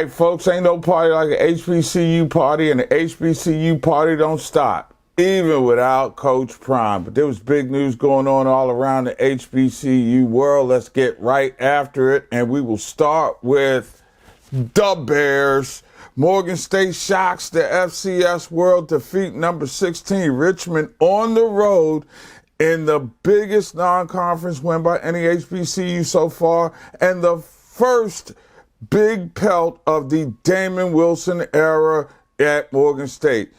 right, folks, ain't no party like an HBCU party, and the HBCU party don't stop, even without Coach Prime. But there was big news going on all around the HBCU world. Let's get right after it, and we will start with the Bears. Morgan State shocks the FCS world, defeat number 16 Richmond on the road in the biggest non-conference win by any HBCU so far, and the first big pelt of the Damon Wilson era at Morgan State.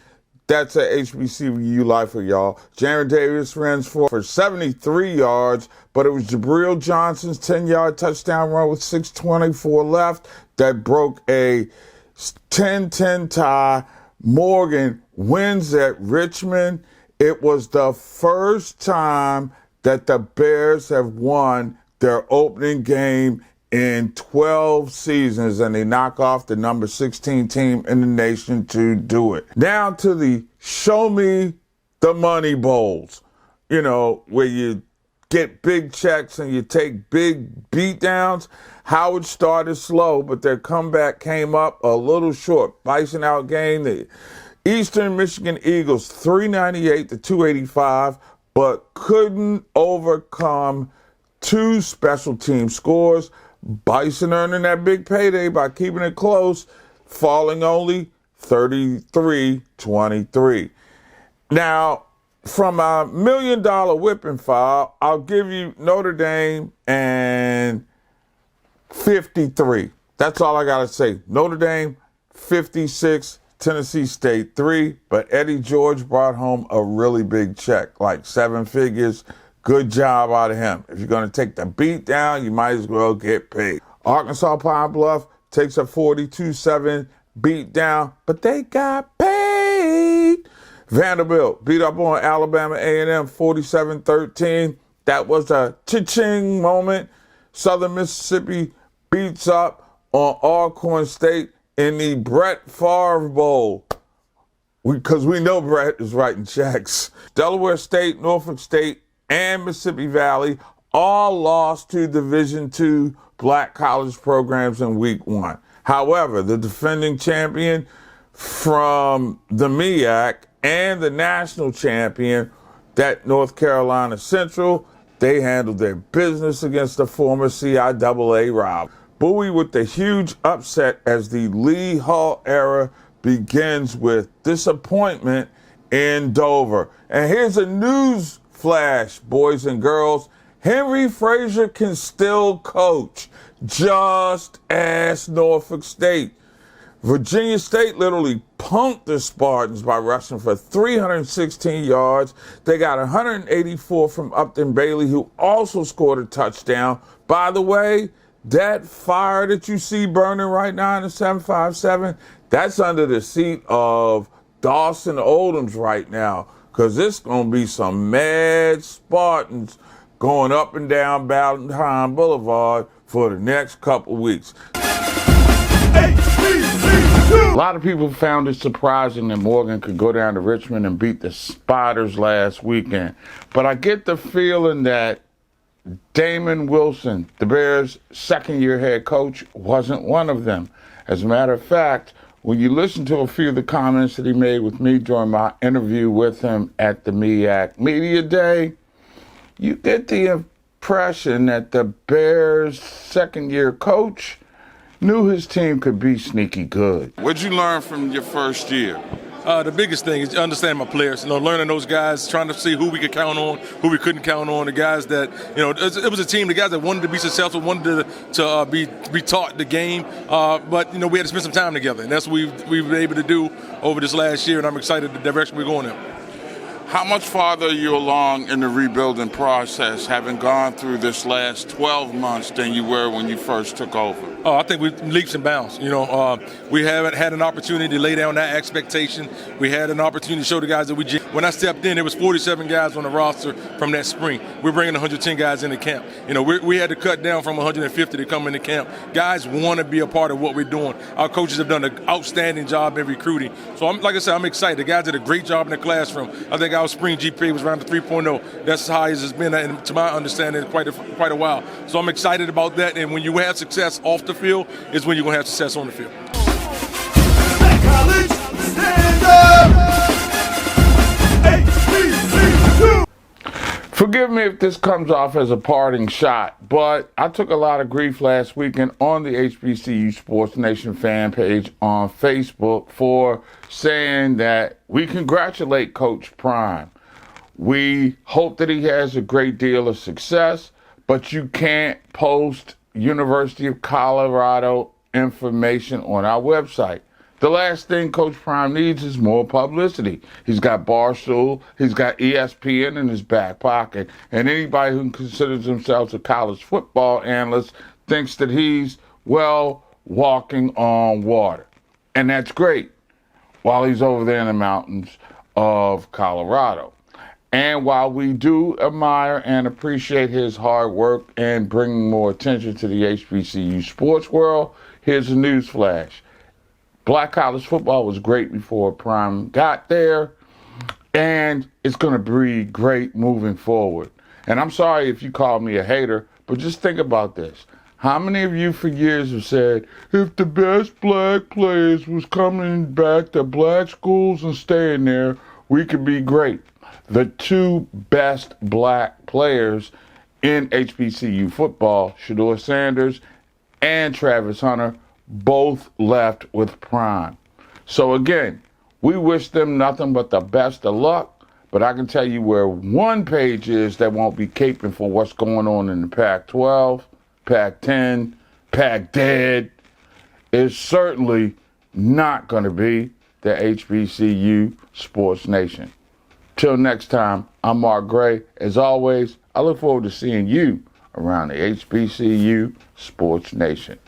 That's a HBCU lifer, y'all. Jaron Davis runs for 73 yards, but it was Jabril Johnson's 10-yard touchdown run with 6:24 left that broke a 10-10 tie. Morgan wins at Richmond. It was the first time that the Bears have won their opening game in 12 seasons, and they knock off the number 16 team in the nation to do it. Now to the show me the money bowls, you know, where you get big checks and you take big beatdowns. Howard started slow, but their comeback came up a little short. Bison outgained the Eastern Michigan Eagles 398 to 285, but couldn't overcome two special team scores. Bison earning that big payday by keeping it close, falling only 33-23. Now, from a $1 million whipping file, I'll give you Notre Dame and 53. That's all I got to say. Notre Dame, 56, Tennessee State, 3. But Eddie George brought home a really big check, like 7 figures. Good job out of him. If you're going to take the beat down, you might as well get paid. Arkansas Pine Bluff takes a 42-7 beat down, but they got paid. Vanderbilt beat up on Alabama A&M 47-13. That was a cha-ching moment. Southern Mississippi beats up on Alcorn State in the Brett Favre Bowl, because we know Brett is writing checks. Delaware State, Norfolk State, and Mississippi Valley all lost to Division II black college programs in week 1. However, the defending champion from the MEAC and the national champion, that North Carolina Central, they handled their business against the former CIAA rival. Bowie with the huge upset as the Lee Hall era begins with disappointment in Dover. And here's a news flash, boys and girls. Henry Frazier can still coach. Just ask Norfolk State. Virginia State literally punked the Spartans by rushing for 316 yards. They got 184 from Upton Bailey, who also scored a touchdown. By the way, that fire that you see burning right now in the 757, that's under the seat of Dawson Oldham's right now, because it's going to be some mad Spartans going up and down Valentine Boulevard for the next couple weeks. A lot of people found it surprising that Morgan could go down to Richmond and beat the Spiders last weekend. But I get the feeling that Damon Wilson, the Bears' second-year head coach, wasn't one of them. As a matter of fact, when you listen to a few of the comments that he made with me during my interview with him at the MEAC Media Day, you get the impression that the Bears' second-year coach knew his team could be sneaky good. What'd you learn from your first year? The biggest thing is understanding my players, learning those guys, trying to see who we could count on, who we couldn't count on, the guys that, it was a team, the guys that wanted to be successful, wanted to be taught the game, but, we had to spend some time together, and that's what we've been able to do over this last year, and I'm excited the direction we're going in. How much farther are you along in the rebuilding process, having gone through this last 12 months than you were when you first took over? Oh, I think we've leaps and bounds. We haven't had an opportunity to lay down that expectation. We had an opportunity to show the guys that when I stepped in, there was 47 guys on the roster from that spring. We're bringing 110 guys into camp. We had to cut down from 150 to come into camp. Guys want to be a part of what we're doing. Our coaches have done an outstanding job in recruiting. So, like I said, I'm excited. The guys did a great job in the classroom. I think our spring GPA was around the 3.0. That's as high as it's been, to my understanding, quite a while. So I'm excited about that. And when you have success off the field is when you're going to have success on the field. College, stand up! HBCU! Forgive me if this comes off as a parting shot, but I took a lot of grief last weekend on the HBCU Sports Nation fan page on Facebook for saying that we congratulate Coach Prime. We hope that he has a great deal of success, but you can't post University of Colorado information on our website. The last thing Coach Prime needs is more publicity. He's got Barstool, he's got ESPN in his back pocket, and anybody who considers themselves a college football analyst thinks that he's, well, walking on water. And that's great while he's over there in the mountains of Colorado. And while we do admire and appreciate his hard work and bringing more attention to the HBCU sports world, here's a news flash. Black college football was great before Prime got there, and it's going to be great moving forward. And I'm sorry if you call me a hater, but just think about this. How many of you for years have said, if the best black players was coming back to black schools and staying there, we could be great? The two best black players in HBCU football, Shedeur Sanders and Travis Hunter, both left with Prime. So again, we wish them nothing but the best of luck, but I can tell you where one page is that won't be caping for what's going on in the Pac-12, Pac-10, Pac-Dead, is certainly not going to be the HBCU Sports Nation. Till next time, I'm Mark Gray. As always, I look forward to seeing you around the HBCU Sports Nation.